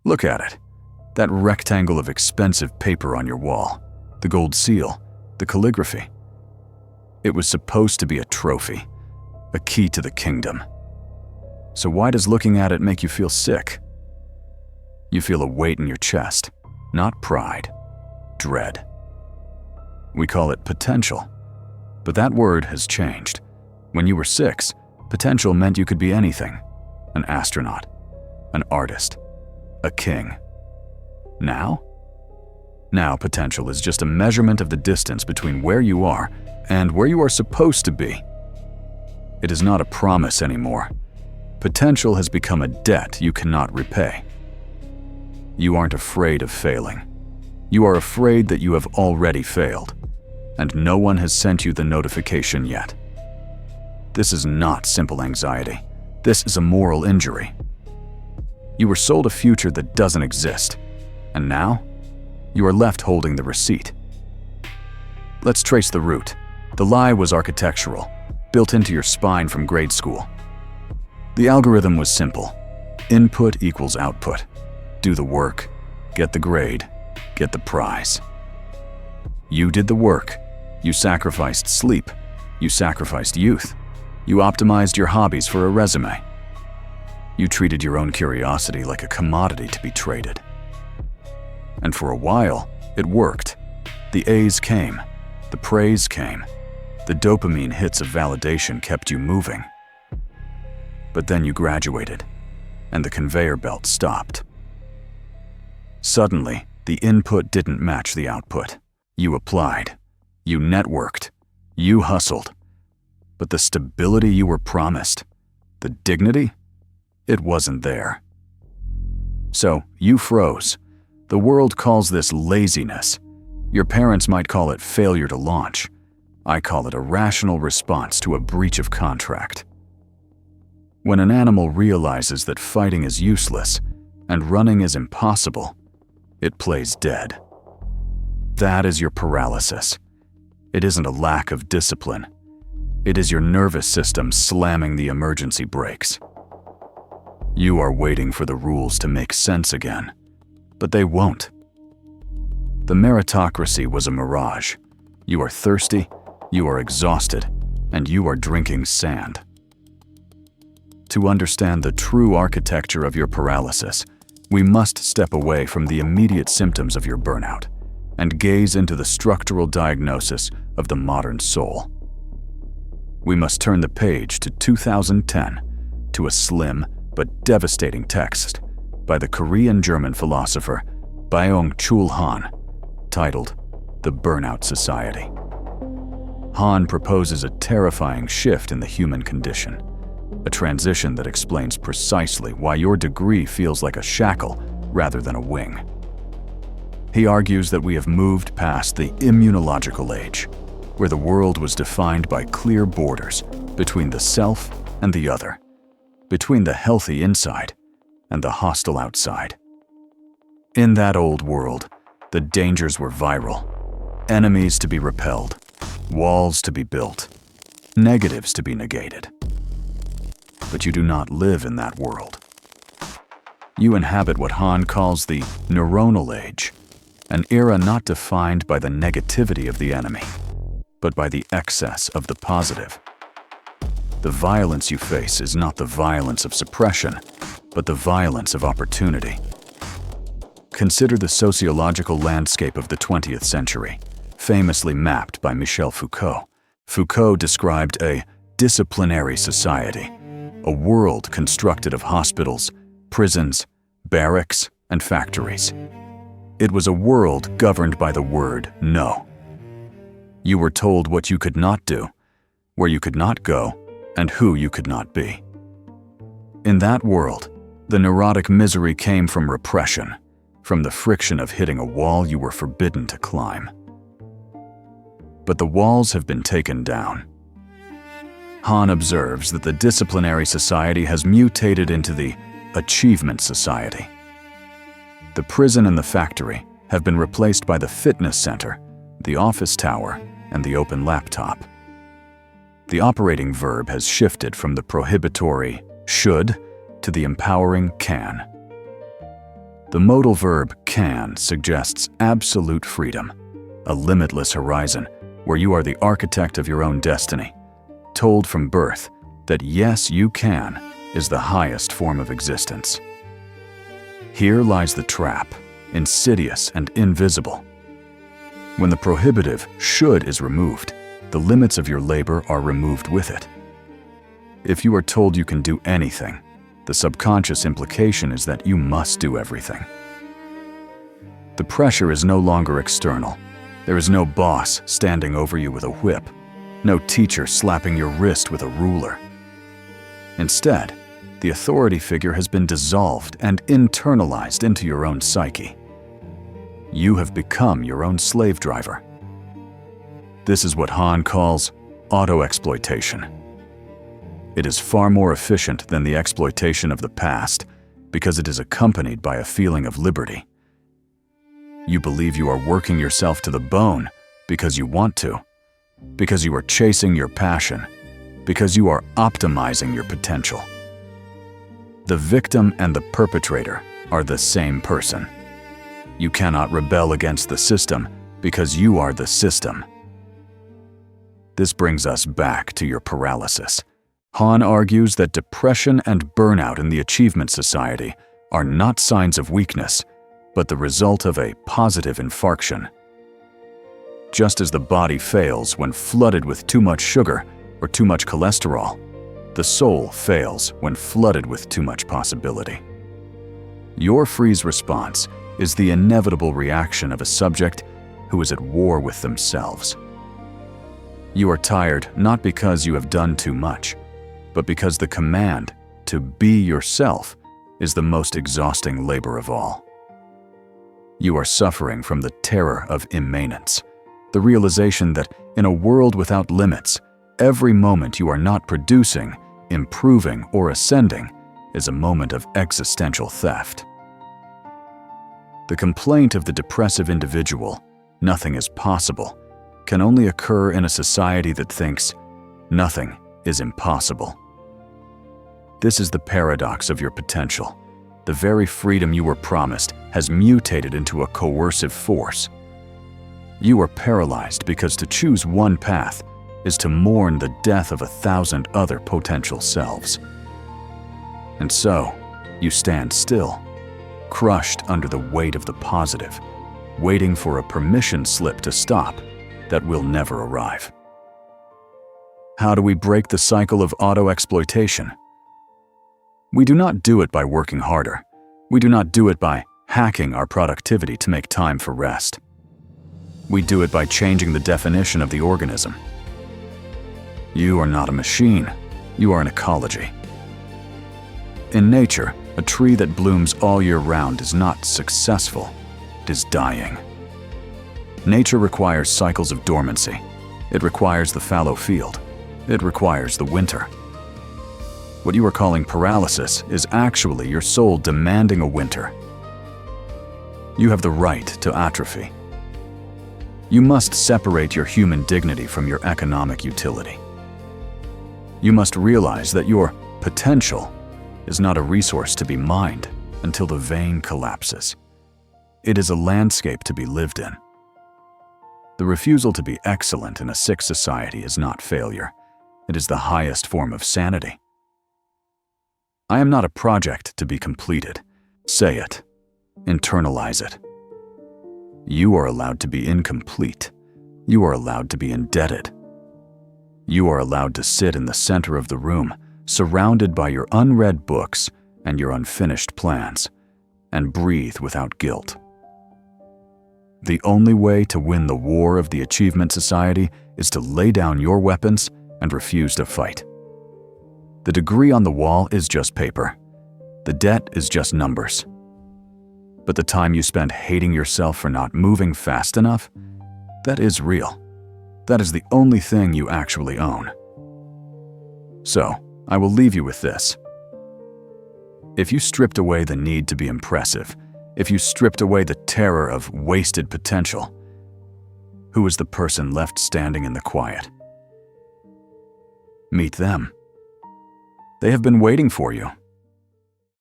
Look at it. That rectangle of expensive paper on your wall, the gold seal, the calligraphy. It was supposed to be a trophy, a key to the kingdom. So why does looking at it make you feel sick? You feel a weight in your chest, not pride, dread. We call it potential, but that word has changed. When you were 6, potential meant you could be anything: an astronaut, an artist, a king. Now potential is just a measurement of the distance between where you are and where you are supposed to be. It is not a promise anymore. Potential has become a debt you cannot repay. You aren't afraid of failing. You are afraid that you have already failed, and no one has sent you the notification yet. This is not simple anxiety. This is a moral injury. You were sold a future that doesn't exist, and now you are left holding the receipt. Let's trace the root. The lie was architectural, built into your spine from grade school. The algorithm was simple. Input equals output. Do the work, get the grade, get the prize. You did the work. You sacrificed sleep. You sacrificed youth. You optimized your hobbies for a resume. You treated your own curiosity like a commodity to be traded. And for a while, it worked. The A's came. The praise came. The dopamine hits of validation kept you moving. But then you graduated, and the conveyor belt stopped. Suddenly, the input didn't match the output. You applied. You networked. You hustled. But the stability you were promised, the dignity, it wasn't there. So you froze. The world calls this laziness. Your parents might call it failure to launch. I call it a rational response to a breach of contract. When an animal realizes that fighting is useless and running is impossible, it plays dead. That is your paralysis. It isn't a lack of discipline. It is your nervous system slamming the emergency brakes. You are waiting for the rules to make sense again, but they won't. The meritocracy was a mirage. You are thirsty, you are exhausted, and you are drinking sand. To understand the true architecture of your paralysis, we must step away from the immediate symptoms of your burnout and gaze into the structural diagnosis of the modern soul. We must turn the page to 2010, to a slim but devastating text by the Korean-German philosopher Byung-Chul Han, titled The Burnout Society. Han proposes a terrifying shift in the human condition, a transition that explains precisely why your degree feels like a shackle rather than a wing. He argues that we have moved past the immunological age, where the world was defined by clear borders between the self and the other, between the healthy inside and the hostile outside. In that old world, the dangers were viral, enemies to be repelled, walls to be built, negatives to be negated. But you do not live in that world. You inhabit what Han calls the neuronal age, an era not defined by the negativity of the enemy, but by the excess of the positive. The violence you face is not the violence of suppression, but the violence of opportunity. Consider the sociological landscape of the 20th century, famously mapped by Michel Foucault. Foucault described a disciplinary society, a world constructed of hospitals, prisons, barracks, and factories. It was a world governed by the word no. You were told what you could not do, where you could not go, and who you could not be. In that world, the neurotic misery came from repression, from the friction of hitting a wall you were forbidden to climb. But the walls have been taken down. Han observes that the disciplinary society has mutated into the achievement society. The prison and the factory have been replaced by the fitness center, the office tower, and the open laptop. The operating verb has shifted from the prohibitory should to the empowering can. The modal verb can suggests absolute freedom, a limitless horizon where you are the architect of your own destiny, told from birth that yes, you can is the highest form of existence. Here lies the trap, insidious and invisible. When the prohibitive should is removed, the limits of your labor are removed with it. If you are told you can do anything, the subconscious implication is that you must do everything. The pressure is no longer external. There is no boss standing over you with a whip, no teacher slapping your wrist with a ruler. Instead, the authority figure has been dissolved and internalized into your own psyche. You have become your own slave driver. This is what Han calls auto-exploitation. It is far more efficient than the exploitation of the past because it is accompanied by a feeling of liberty. You believe you are working yourself to the bone because you want to, because you are chasing your passion, because you are optimizing your potential. The victim and the perpetrator are the same person. You cannot rebel against the system because you are the system. This brings us back to your paralysis. Han argues that depression and burnout in the Achievement Society are not signs of weakness, but the result of a positive infarction. Just as the body fails when flooded with too much sugar or too much cholesterol, the soul fails when flooded with too much possibility. Your freeze response is the inevitable reaction of a subject who is at war with themselves. You are tired not because you have done too much, but because the command to be yourself is the most exhausting labor of all. You are suffering from the terror of immanence, the realization that in a world without limits, every moment you are not producing, improving, or ascending is a moment of existential theft. The complaint of the depressive individual, nothing is possible, can only occur in a society that thinks nothing is impossible. This is the paradox of your potential. The very freedom you were promised has mutated into a coercive force. You are paralyzed because to choose one path is to mourn the death of 1,000 other potential selves. And so, you stand still, crushed under the weight of the positive, waiting for a permission slip to stop that will never arrive. How do we break the cycle of auto-exploitation? We do not do it by working harder. We do not do it by hacking our productivity to make time for rest. We do it by changing the definition of the organism. You are not a machine. You are an ecology. In nature, a tree that blooms all year round is not successful. It is dying. Nature requires cycles of dormancy. It requires the fallow field. It requires the winter. What you are calling paralysis is actually your soul demanding a winter. You have the right to atrophy. You must separate your human dignity from your economic utility. You must realize that your potential is not a resource to be mined until the vein collapses. It is a landscape to be lived in. The refusal to be excellent in a sick society is not failure. It is the highest form of sanity. I am not a project to be completed. Say it. Internalize it. You are allowed to be incomplete. You are allowed to be indebted. You are allowed to sit in the center of the room, surrounded by your unread books and your unfinished plans, and breathe without guilt. The only way to win the war of the Achievement Society is to lay down your weapons and refuse to fight. The degree on the wall is just paper. The debt is just numbers. But the time you spend hating yourself for not moving fast enough, that is real. That is the only thing you actually own. So, I will leave you with this. If you stripped away the need to be impressive, if you stripped away the terror of wasted potential, who is the person left standing in the quiet? Meet them. They have been waiting for you.